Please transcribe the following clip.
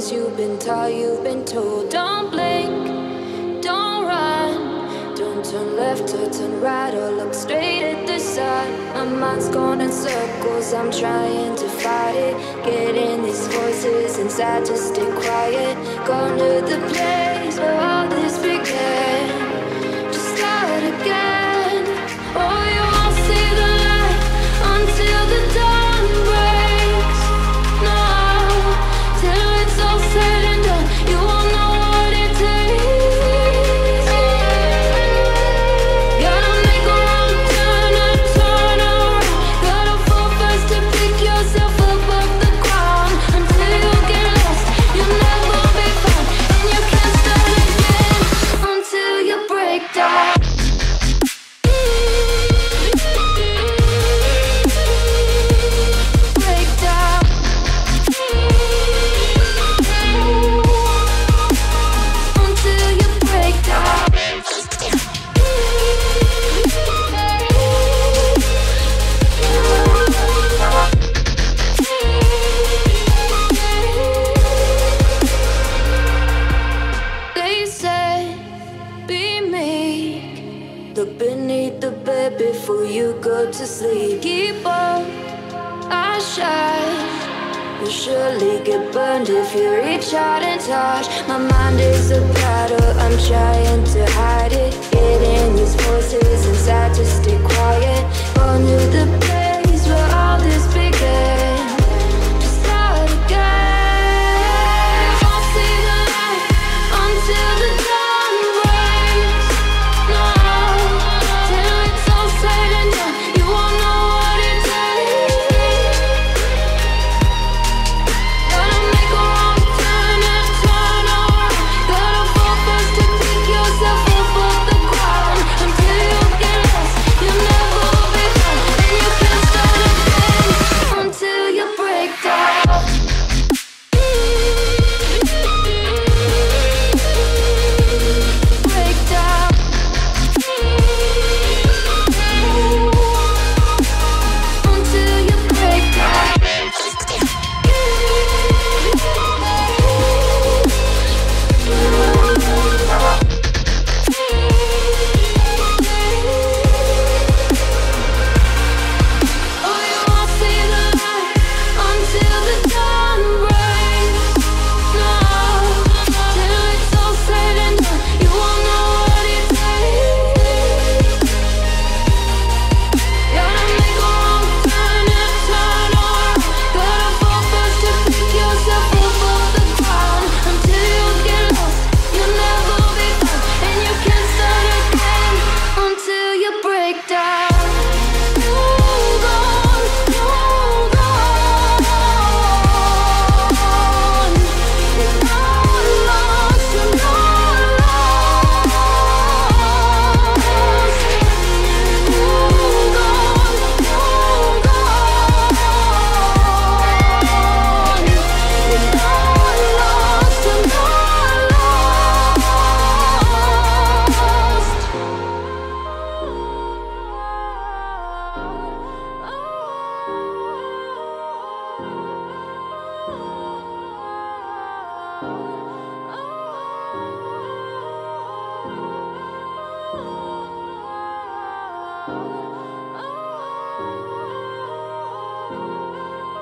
things you've been taught, you've been told. Don't blink, don't run, don't turn left or turn right or look straight at the sun. My mind's going in circles, I'm trying to fight it. Getting these voices inside to stay quiet. Going to the place where all this began. Just start again. Oh, you won't see the light until the dawn breaks. No, till it's all said and done, you won't know what it takes. Gotta make a wrong turn and turn around. Gotta fall fast to pick yourself up off the ground. Until you get lost, you'll never be found, and you can't start again until you break down. They said, be meek. Look beneath the bed before you go to sleep. Keep on, I shine. You'll surely get burned if you reach out and touch. My mind is a battle, I'm trying to hide it. Getting these voices inside to stay quiet.